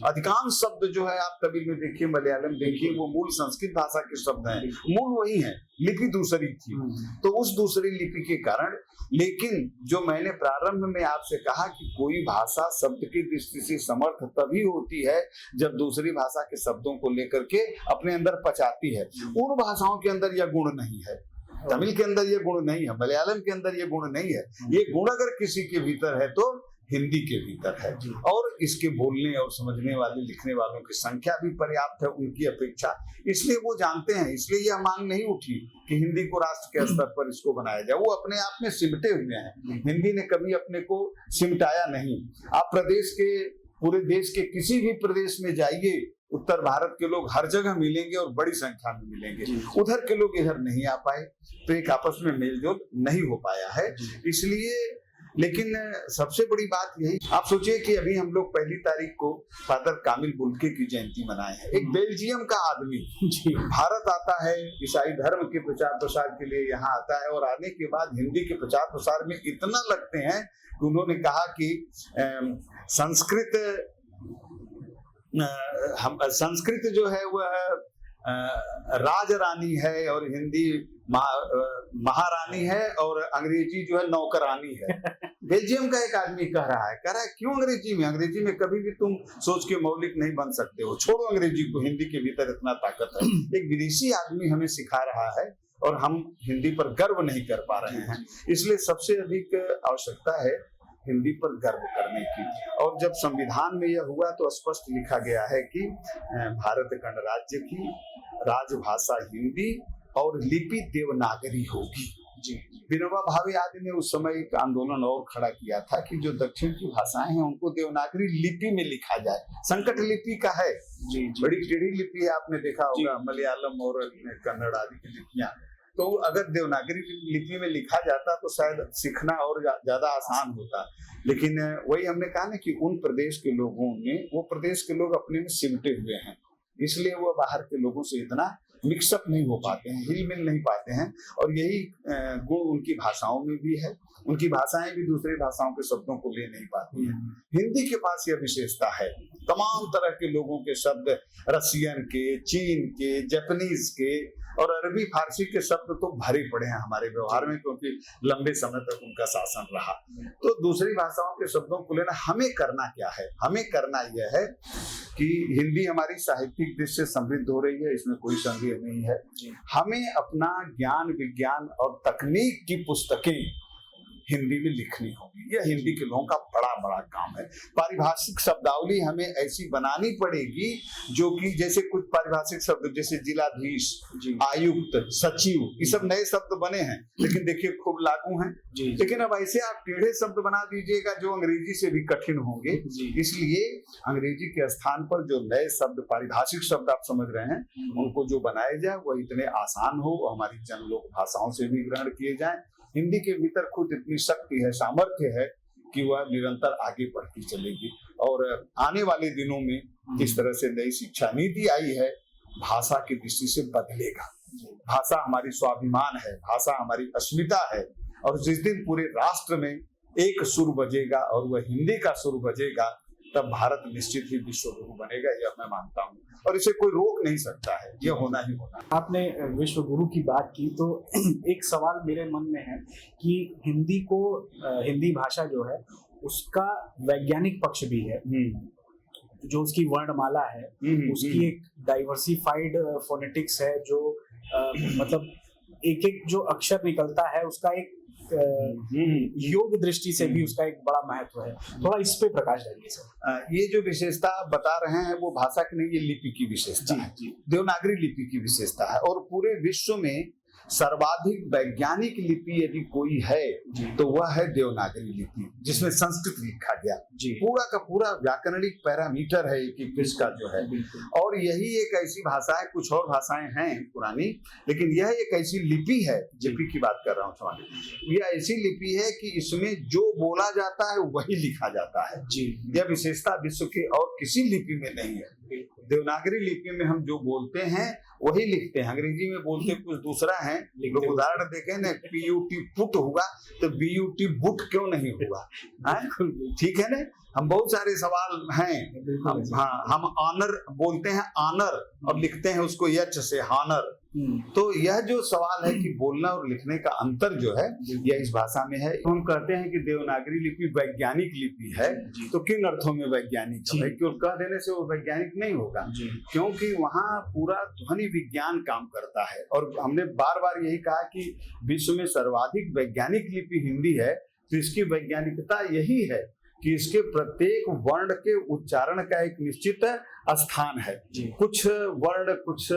अधिकांश शब्द जो है आप तमिल में देखिए, मलयालम देखिए, वो मूल संस्कृत भाषा के शब्द हैं, मूल वही है, लिपि दूसरी थी। तो उस दूसरी लिपि के कारण, लेकिन जो मैंने प्रारंभ में आपसे कहा कि कोई भाषा शब्द की दृष्टि से समर्थ तभी होती है जब दूसरी भाषा के शब्दों को लेकर के अपने अंदर पचाती है। उन भाषाओं के अंदर यह गुण नहीं है। तमिल के अंदर ये गुण नहीं है, मलयालम के अंदर ये गुण नहीं है। ये गुण अगर किसी के भीतर है तो हिंदी के भीतर है, और इसके बोलने और समझने वाले, लिखने वालों की संख्या भी पर्याप्त है उनकी अपेक्षा। इसलिए वो जानते हैं, इसलिए यह मांग नहीं उठी कि हिंदी को राष्ट्र के स्तर पर इसको बनाया जाए। वो अपने आप में सिमटे हुए हैं, हिंदी ने कभी अपने को सिमटाया नहीं। आप पूरे देश के किसी भी प्रदेश में जाइए, उत्तर भारत के लोग हर जगह मिलेंगे और बड़ी संख्या में मिलेंगे। उधर के लोग इधर नहीं आ पाए, तो एक आपस में मेलजोल नहीं हो पाया है। इसलिए, लेकिन सबसे बड़ी बात यही, आप सोचिए कि अभी हम लोग 1 तारीख को फादर कामिल बुल्के की जयंती मनाए हैं। एक बेल्जियम का आदमी भारत आता है, ईसाई धर्म के प्रचार प्रसार के लिए यहाँ आता है, और आने के बाद हिंदी के प्रचार प्रसार में इतना लगते हैं कि उन्होंने कहा कि संस्कृत जो है वह राज रानी है और हिंदी महारानी है और अंग्रेजी जो है नौकरानी है। बेल्जियम का एक आदमी कह रहा है क्यों अंग्रेजी में कभी भी तुम सोच के मौलिक नहीं बन सकते हो, छोड़ो अंग्रेजी को, हिंदी के भीतर इतना ताकत है। एक विदेशी आदमी हमें सिखा रहा है और हम हिंदी पर गर्व नहीं कर पा रहे हैं। इसलिए सबसे अधिक आवश्यकता है हिंदी पर गर्व करने की। और जब संविधान में यह हुआ तो स्पष्ट लिखा गया है कि भारत गणराज्य की राजभाषा हिंदी और लिपि देवनागरी होगी। विनोबा भावे आदि ने उस समय एक आंदोलन और खड़ा किया था कि जो दक्षिण की भाषाएं हैं उनको देवनागरी लिपि में लिखा जाए। संकट लिपि का है, बड़ी टेढ़ी लिपि है, आपने देखा होगा मलयालम और कन्नड़ आदि की लिपियां। तो अगर देवनागरी लिपि में लिखा जाता तो शायद सीखना और ज्यादा आसान होता। लेकिन वही हमने कहा ना कि उन प्रदेश के लोगों में, वो प्रदेश के लोग अपने में सिमटे हुए हैं, इसलिए वो बाहर के लोगों से इतना मिक्सअप नहीं हो पाते हैं, हिल मिल नहीं पाते हैं। और यही गुण उनकी भाषाओं में भी है, उनकी भाषाएं भी दूसरी भाषाओं के शब्दों को ले नहीं पाती हैं। हिंदी के पास यह विशेषता है, तमाम तरह के लोगों के शब्द, रसियन के, चीन के, जापानीज के और अरबी फारसी के शब्द तो भरे पड़े हैं हमारे व्यवहार में, क्योंकि लंबे समय तक उनका शासन रहा। तो दूसरी भाषाओं के शब्दों को लेना, हमें करना क्या है? हमें करना यह है कि हिंदी हमारी साहित्यिक दृष्टि से समृद्ध हो रही है, इसमें कोई संदेह नहीं है। हमें अपना ज्ञान, विज्ञान और तकनीक की पुस्तकें हिंदी में लिखनी होगी। यह हिंदी के लोगों का बड़ा बड़ा काम है। पारिभाषिक शब्दावली हमें ऐसी बनानी पड़ेगी जो कि, जैसे कुछ पारिभाषिक शब्द जैसे जिलाधीश, आयुक्त, सचिव, ये सब नए शब्द बने हैं, लेकिन देखिए खूब लागू हैं। लेकिन अब ऐसे आप टेढ़े शब्द बना दीजिएगा जो अंग्रेजी से भी कठिन होंगे। इसलिए अंग्रेजी के स्थान पर जो नए शब्द, पारिभाषिक शब्द आप समझ रहे हैं, उनको जो बनाए जाए वो इतने आसान हो, हमारी जन लोक भाषाओं से भी ग्रहण किए जाए। हिंदी के भीतर खुद इतनी शक्ति है, सामर्थ्य है कि वह निरंतर आगे बढ़ती चलेगी। और आने वाले दिनों में जिस तरह से नई शिक्षा नीति आई है, भाषा की दृष्टि से बदलेगा। भाषा हमारी स्वाभिमान है, भाषा हमारी अस्मिता है। और जिस दिन पूरे राष्ट्र में एक सुर बजेगा और वह हिंदी का सुर बजेगा, तब भारत निश्चित ही विश्व गुरु बनेगा, यह मैं मानता हूँ। और इसे कोई रोक नहीं सकता है, यह होना ही होना। आपने विश्व गुरु की बात की तो एक सवाल मेरे मन में है कि हिंदी भाषा जो है उसका वैज्ञानिक पक्ष भी है। जो उसकी वर्णमाला है उसकी एक डाइवर्सिफाइड फोनेटिक्स है, जो मतलब एक एक जो अक्षर निकलता है उसका एक योग दृष्टि से भी उसका एक बड़ा महत्व है। थोड़ा इस पे प्रकाश डालिए सर। ये जो विशेषता आप बता रहे हैं वो भाषा की नहीं, ये लिपि की विशेषता है, देवनागरी लिपि की विशेषता है। और पूरे विश्व में सर्वाधिक वैज्ञानिक लिपि यदि कोई है तो वह है देवनागरी लिपि, जिसमें संस्कृत लिखा गया। पूरा का पूरा व्याकरणिक पैरामीटर है एक एक का जो है। और यही एक ऐसी भाषा है, कुछ और भाषाएं हैं पुरानी, लेकिन यह एक ऐसी लिपि है, लिपि की बात कर रहा हूँ, यह ऐसी लिपि है कि इसमें जो बोला जाता है वही लिखा जाता है। यह विशेषता विश्व के और किसी लिपि में नहीं है। देवनागरी लिपि में हम जो बोलते हैं वही लिखते हैं, अंग्रेजी में बोलते कुछ दूसरा है। लोग उदाहरण देखें ना, PUT पुट हुआ तो BUT बुट क्यों नहीं हुआ? ठीक है ना, हम बहुत सारे सवाल हैं। हम ऑनर बोलते हैं ऑनर और लिखते हैं उसको यच से हानर। तो यह जो सवाल है कि बोलना और लिखने का अंतर जो है यह इस भाषा में है। हम कहते हैं कि देवनागरी लिपि वैज्ञानिक लिपि है, तो किन अर्थों में वैज्ञानिक है? क्यों कह देने से वो वैज्ञानिक नहीं होगा, क्योंकि वहाँ पूरा ध्वनि विज्ञान काम करता है। और हमने बार बार यही कहा कि विश्व में सर्वाधिक वैज्ञानिक लिपि हिंदी है, तो इसकी वैज्ञानिकता यही है कि इसके प्रत्येक वर्ण के उच्चारण का एक निश्चित स्थान है। कुछ वर्ण, कुछ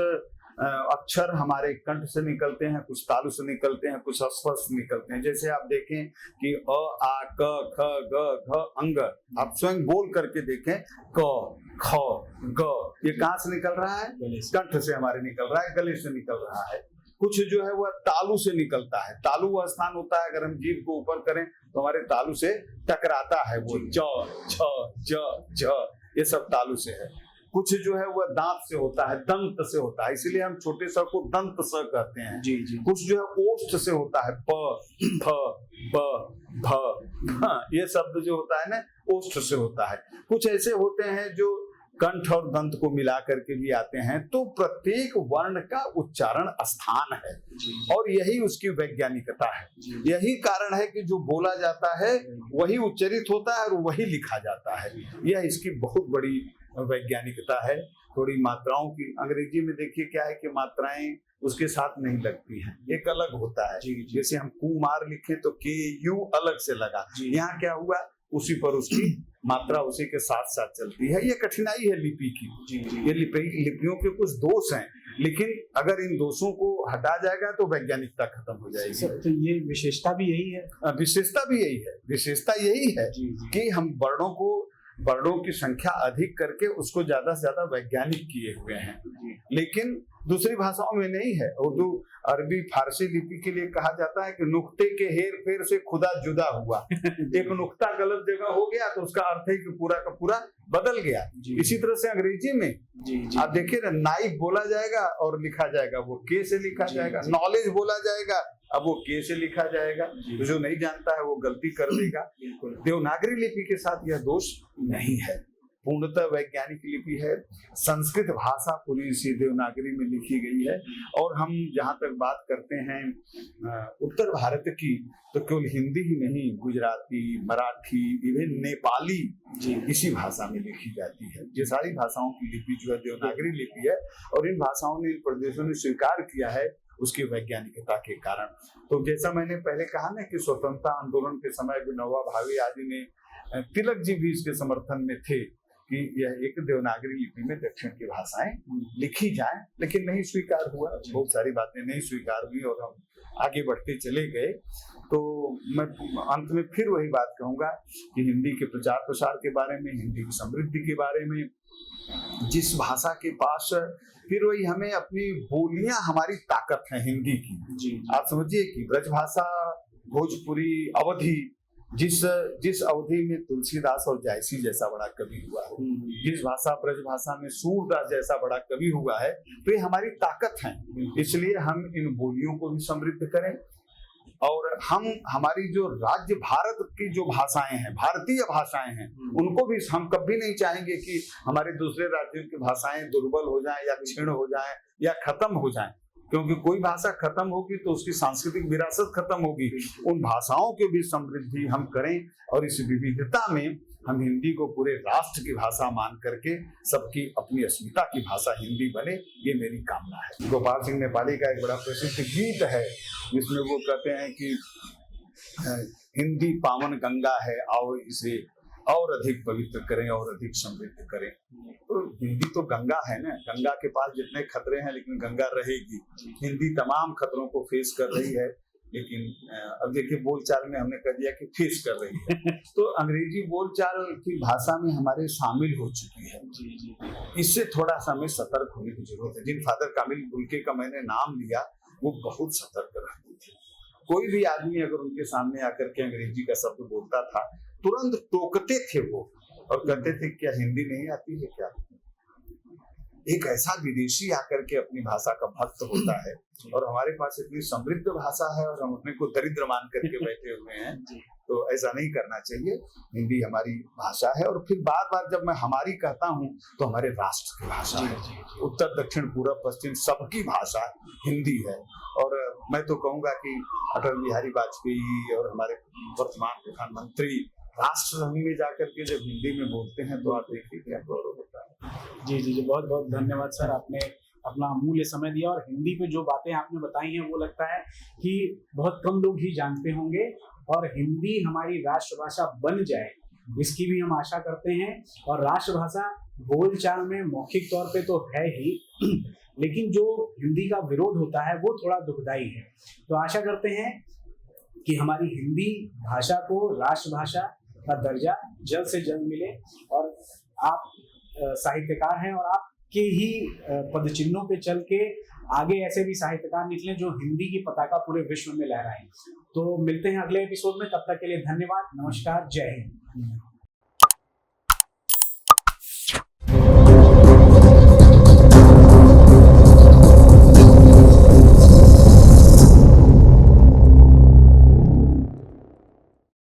अक्षर हमारे कंठ से निकलते हैं, कुछ तालु से निकलते हैं, कुछ अस्पष्ट निकलते हैं। जैसे आप देखें कि अ, आ, क, ख, ग, घ, अंग, आप स्वयं बोल करके देखें, क, ख, ग, ये कहाँ से निकल रहा है? कंठ से हमारे निकल रहा है, गले से निकल रहा है। कुछ जो है वह तालु से निकलता है। तालु वह स्थान होता है, अगर हम जीभ को ऊपर करें तो हमारे तालु से टकराता है, वो च, छ, ज, झ, ये सब तालु से है। कुछ जो है वह दांत से होता है, दंत से होता है, इसीलिए हम छोटे स को दंत स कहते हैं। कुछ जो है ओष्ठ से होता है, प, फ, ब, भ, ये शब्द जो होता है ना ओष्ठ से होता है। कुछ ऐसे होते हैं जो कंठ और दंत को मिला करके भी आते हैं। तो प्रत्येक वर्ण का उच्चारण स्थान है और यही उसकी वैज्ञानिकता है। यही कारण है कि जो बोला जाता है वही उच्चरित होता है और वही लिखा जाता है। यह इसकी बहुत बड़ी वैज्ञानिकता है। थोड़ी मात्राओं की, अंग्रेजी में देखिए क्या है कि मात्राएं उसके साथ नहीं लगती हैं, एक अलग होता है। जैसे हम कुमार लिखें तो KU अलग से लगा, यहाँ क्या हुआ उसी पर उसकी मात्रा उसी के साथ साथ चलती है। ये कठिनाई है लिपि की। ये लिपियों के कुछ दोष हैं, लेकिन अगर इन दोषों को हटा जाएगा तो वैज्ञानिकता खत्म हो जाएगी। तो ये विशेषता भी यही है। विशेषता भी यही है, विशेषता यही है कि हम वर्णों की संख्या अधिक करके उसको ज्यादा से ज्यादा वैज्ञानिक किए हुए हैं, लेकिन दूसरी भाषाओं में नहीं है। उर्दू, अरबी, फारसी लिपि के लिए कहा जाता है कि नुक्ते के हेर फेर से खुदा जुदा हुआ। एक नुक्ता गलत जगह हो गया तो उसका अर्थ है कि पूरा का पूरा बदल गया। इसी तरह से अंग्रेजी में आप देखिए ना, नाइफ बोला जाएगा और लिखा जाएगा वो के से लिखा जाएगा। नॉलेज बोला जाएगा, अब वो के से लिखा जाएगा। तो जो नहीं जानता है वो गलती कर देगा। देवनागरी लिपि के साथ यह दोष नहीं है, पूर्णतः वैज्ञानिक लिपि है। संस्कृत भाषा पूरी इसी देवनागरी में लिखी गई है। और हम जहाँ तक बात करते हैं उत्तर भारत की, तो केवल हिंदी ही नहीं, गुजराती, मराठी, इवन नेपाली इसी भाषा में लिखी जाती है। ये सारी भाषाओं की लिपि जो है देवनागरी लिपि है। और इन भाषाओं ने, इन प्रदेशों ने स्वीकार किया है उसकी वैज्ञानिकता के कारण। तो जैसा मैंने पहले कहा ना कि स्वतंत्रता आंदोलन के समय विनोबा भावे आदि ने, तिलक जी भी इसके समर्थन में थे कि यह एक देवनागरी लिपि में दक्षिण की भाषाएं लिखी जाएं, लेकिन नहीं स्वीकार हुआ। बहुत सारी बातें नहीं स्वीकार हुई और हम आगे बढ़ते चले गए। तो मैं अंत में फिर वही बात कहूंगा कि हिंदी के प्रचार प्रसार के बारे में, हिंदी की समृद्धि के बारे में, जिस भाषा के पास, फिर वही हमें अपनी बोलियां, हमारी ताकत है हिंदी की। आप समझिए कि ब्रजभाषा, भोजपुरी, अवधी, जिस अवधि में तुलसीदास और जायसी जैसा बड़ा कवि हुआ है, जिस भाषा ब्रजभाषा में सूरदास जैसा बड़ा कवि हुआ है, तो ये हमारी ताकत है। इसलिए हम इन बोलियों को भी समृद्ध करें और हमारी जो राज्य भारत की जो भाषाएं हैं, भारतीय भाषाएं हैं, उनको भी हम कभी नहीं चाहेंगे कि हमारे दूसरे राज्यों की भाषाएं दुर्बल हो जाएं या क्षीण हो जाएं या खत्म हो जाएं। क्योंकि कोई भाषा खत्म होगी तो उसकी सांस्कृतिक विरासत खत्म होगी। उन भाषाओं की भी समृद्धि हम करें और इस विविधता में हम हिंदी को पूरे राष्ट्र की भाषा मान करके सबकी अपनी अस्मिता की भाषा हिंदी बने, ये मेरी कामना है। गोपाल सिंह नेपाली का एक बड़ा प्रसिद्ध गीत है जिसमें वो कहते हैं कि हिंदी पावन गंगा है, आओ इसे और अधिक पवित्र करें और अधिक समृद्ध करें। तो हिंदी तो गंगा है ना, गंगा के पास जितने खतरे हैं लेकिन गंगा रहेगी। हिंदी तमाम खतरों को फेस कर रही है, लेकिन अब देखिए बोलचाल में हमने कह दिया कि फेस कर रही है। तो अंग्रेजी बोलचाल की भाषा में हमारे शामिल हो चुकी है। इससे थोड़ा सा हमें सतर्क होने की जरूरत है। जिन फादर कामिल बुल्के का मैंने नाम लिया वो बहुत सतर्क रहते थे। कोई भी आदमी अगर उनके सामने आकर के अंग्रेजी का शब्द बोलता था तुरंत टोकते थे वो और कहते थे क्या हिंदी नहीं आती है क्या। एक ऐसा विदेशी आकर के अपनी भाषा का भक्त होता है और हमारे पास इतनी समृद्ध भाषा है और हम अपने को दरिद्र मान करके बैठे हुए हैं। तो ऐसा नहीं करना चाहिए। हिंदी हमारी भाषा है और फिर बार बार जब मैं हमारी कहता हूँ तो हमारे राष्ट्र की भाषा है। उत्तर दक्षिण पूर्व पश्चिम सबकी भाषा हिंदी है। और मैं तो कहूँगा कि अटल बिहारी वाजपेयी और हमारे वर्तमान प्रधानमंत्री राष्ट्रसंघ में जाकर के जब हिंदी में बोलते हैं तो आप देखिए क्या गौरव होता है। जी, बहुत बहुत धन्यवाद सर, आपने अपना अमूल्य समय दिया और हिंदी पे जो बातें आपने बताई हैं वो लगता है कि बहुत कम लोग ही जानते होंगे और हिंदी हमारी राष्ट्रभाषा बन जाए इसकी भी हम आशा करते हैं। और राष्ट्रभाषा बोलचाल में मौखिक तौर पे तो है ही, लेकिन जो हिंदी का विरोध होता है वो थोड़ा दुखदाई है। तो आशा करते हैं कि हमारी हिंदी भाषा को राष्ट्रभाषा का दर्जा जल्द से जल्द मिले और आप साहित्यकार हैं और आपके ही पदचिन्हों पे चल के आगे ऐसे भी साहित्यकार निकले जो हिंदी की पताका पूरे विश्व में लहराएं। तो मिलते हैं अगले एपिसोड में, तब तक के लिए धन्यवाद, नमस्कार, जय हिंद।